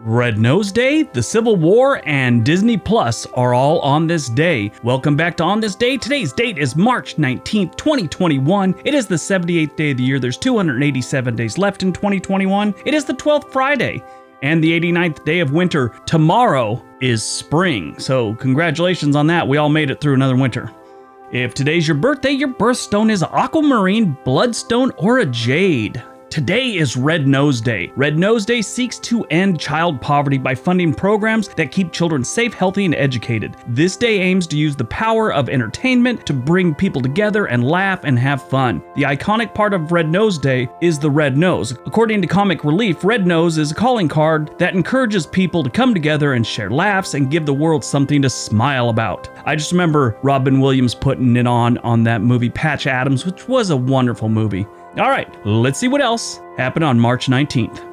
Red Nose Day, the Civil War, and Disney Plus are all on this day. Welcome back to On This Day. Today's date is March 19th, 2021. It is the 78th day of the year. There's 287 days left in 2021. It is the 12th Friday and the 89th day of winter. Tomorrow is spring, so congratulations on that. We all made it through another winter. If today's your birthday, your birthstone is aquamarine, bloodstone, or a jade. Today is Red Nose Day. Red Nose Day seeks to end child poverty by funding programs that keep children safe, healthy, and educated. This day aims to use the power of entertainment to bring people together and laugh and have fun. The iconic part of Red Nose Day is the red nose. According to Comic Relief, Red Nose is a calling card that encourages people to come together and share laughs and give the world something to smile about. I just remember Robin Williams putting it on that movie Patch Adams, which was a wonderful movie. All right, let's see what else happened on March 19th.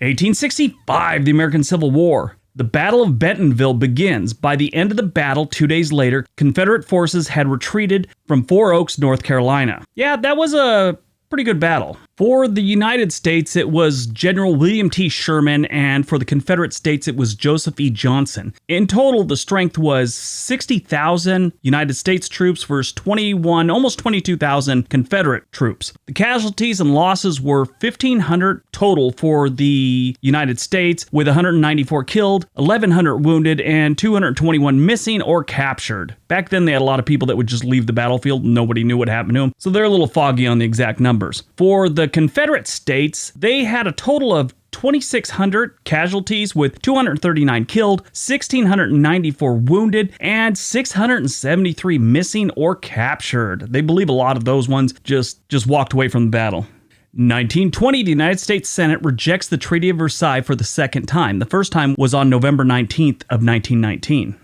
1865, the American Civil War. The Battle of Bentonville begins. By the end of the battle, 2 days later, Confederate forces had retreated from Four Oaks, North Carolina. Yeah, that was a pretty good battle. For the United States, it was General William T. Sherman, and for the Confederate States, it was Joseph E. Johnson. In total, the strength was 60,000 United States troops versus almost 22,000 Confederate troops. The casualties and losses were 1,500 total for the United States, with 194 killed, 1,100 wounded, and 221 missing or captured. Back then, they had a lot of people that would just leave the battlefield. Nobody knew what happened to them, so they're a little foggy on the exact numbers. For the Confederate States, they had a total of 2,600 casualties with 239 killed, 1,694 wounded, and 673 missing or captured. They believe a lot of those ones just walked away from the battle. 1920, the United States Senate rejects the Treaty of Versailles for the second time. The first time was on November 19th of 1919.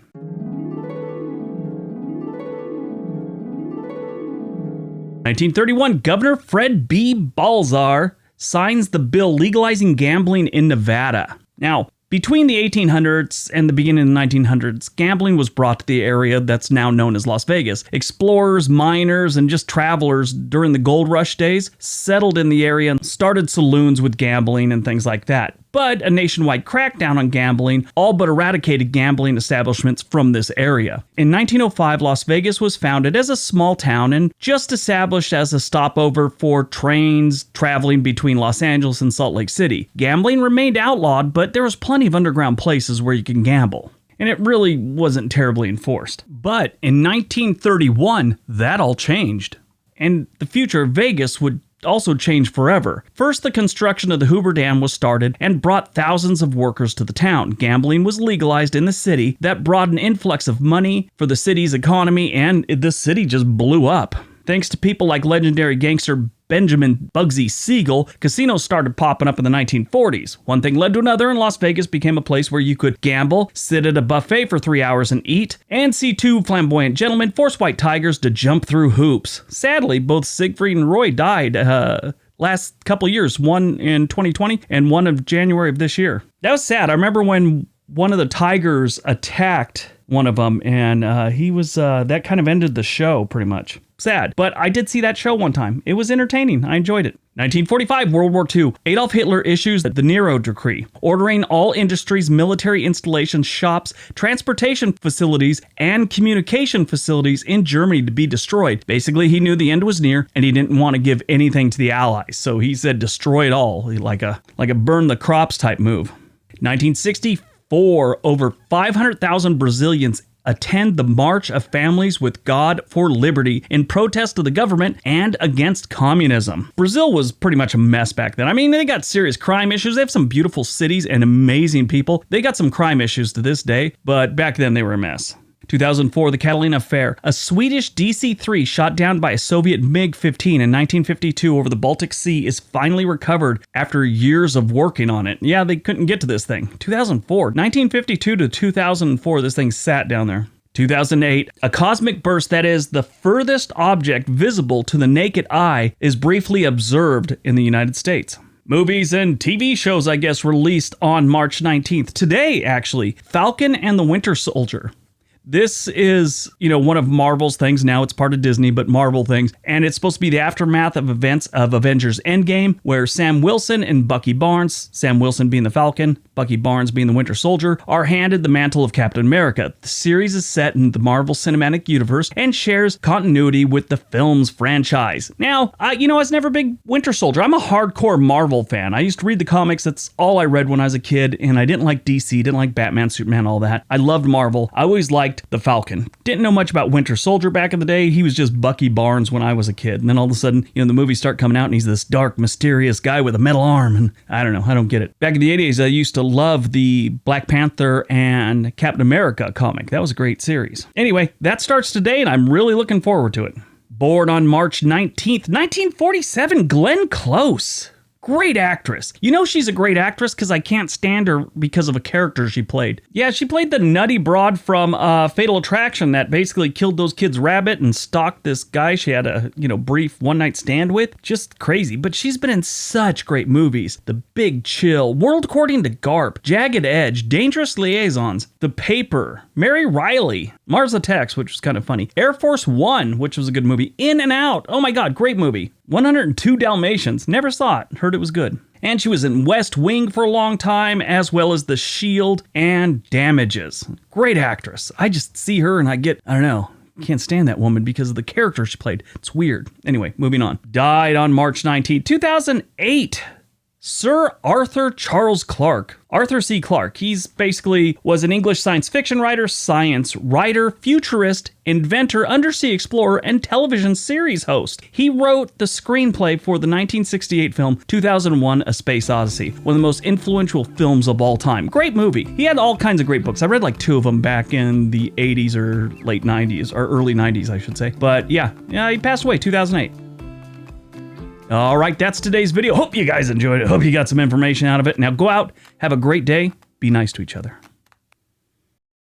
1931, Governor Fred B. Balzar signs the bill legalizing gambling in Nevada. Now, between the 1800s and the beginning of the 1900s, gambling was brought to the area that's now known as Las Vegas. Explorers, miners, and just travelers during the gold rush days settled in the area and started saloons with gambling and things like that. But a nationwide crackdown on gambling all but eradicated gambling establishments from this area. In 1905, Las Vegas was founded as a small town and just established as a stopover for trains traveling between Los Angeles and Salt Lake City. Gambling remained outlawed, but there was plenty of underground places where you can gamble. And it really wasn't terribly enforced. But in 1931, that all changed. And the future of Vegas would also changed forever. First, the construction of the Hoover Dam was started and brought thousands of workers to the town. Gambling was legalized in the city. That brought an influx of money for the city's economy, and the city just blew up. Thanks to people like legendary gangster Benjamin Bugsy Siegel, casinos started popping up in the 1940s. One thing led to another, and Las Vegas became a place where you could gamble, sit at a buffet for 3 hours and eat, and see two flamboyant gentlemen force white tigers to jump through hoops. Sadly, both Siegfried and Roy died last couple years, one in 2020 and one of January of this year. That was sad. I remember when one of the tigers attacked one of them, and that kind of ended the show pretty much. Sad, but I did see that show one time. It was entertaining. I enjoyed it. 1945, World War II. Adolf Hitler issues the Nero Decree, ordering all industries, military installations, shops, transportation facilities, and communication facilities in Germany to be destroyed. Basically, he knew the end was near, and he didn't want to give anything to the Allies, so he said destroy it all, like a burn the crops type move. 1964, over 500,000 Brazilians attend the March of Families with God for Liberty in protest of the government and against communism. Brazil was pretty much a mess back then. I mean, they got serious crime issues. They have some beautiful cities and amazing people. They got some crime issues to this day, but back then they were a mess. 2004, the Catalina Affair. A Swedish DC-3 shot down by a Soviet MiG-15 in 1952 over the Baltic Sea is finally recovered after years of working on it. Yeah, they couldn't get to this thing. 2004. 1952 to 2004, this thing sat down there. 2008, a cosmic burst that is the furthest object visible to the naked eye is briefly observed in the United States. Movies and TV shows, I guess, released on March 19th. Today, actually, Falcon and the Winter Soldier. This is, one of Marvel's things. Now it's part of Disney, but Marvel things. And it's supposed to be the aftermath of events of Avengers Endgame, where Sam Wilson and Bucky Barnes, Sam Wilson being the Falcon, Bucky Barnes being the Winter Soldier, are handed the mantle of Captain America. The series is set in the Marvel Cinematic Universe and shares continuity with the film's franchise. Now, I was never a big Winter Soldier. I'm a hardcore Marvel fan. I used to read the comics. That's all I read when I was a kid, and I didn't like DC, didn't like Batman, Superman, all that. I loved Marvel. I always liked the Falcon. Didn't know much about Winter Soldier back in the day. He was just Bucky Barnes when I was a kid. And then all of a sudden, the movies start coming out and he's this dark, mysterious guy with a metal arm. And I don't know. I don't get it. Back in the 80s, I used to love the Black Panther and Captain America comic. That was a great series. Anyway, that starts today and I'm really looking forward to it. Born on March 19th, 1947, Glenn Close. Great actress. She's a great actress because I can't stand her because of a character she played. Yeah, she played the nutty broad from Fatal Attraction that basically killed those kids' rabbit and stalked this guy she had a, brief one-night stand with. Just crazy. But she's been in such great movies. The Big Chill, World According to Garp, Jagged Edge, Dangerous Liaisons, The Paper, Mary Riley, Mars Attacks, which was kind of funny, Air Force One, which was a good movie, In and Out. Oh my God, great movie. 102 Dalmatians. Never saw it. Heard it was good. And she was in West Wing for a long time, as well as The Shield and Damages. Great actress. I just see her and I don't know. Can't stand that woman because of the character she played. It's weird. Anyway, moving on. Died on March 19, 2008. Sir Arthur Charles Clarke. Arthur C. Clarke. He's basically was an English science fiction writer, futurist, inventor, undersea explorer, and television series host. He wrote the screenplay for the 1968 film 2001: A Space Odyssey, one of the most influential films of all time. Great movie. He had all kinds of great books. I read like 2 of them back in the 80s or late 90s, or early 90s, I should say. But yeah, he passed away 2008. All right, that's today's video. Hope you guys enjoyed it. Hope you got some information out of it. Now go out, have a great day, be nice to each other.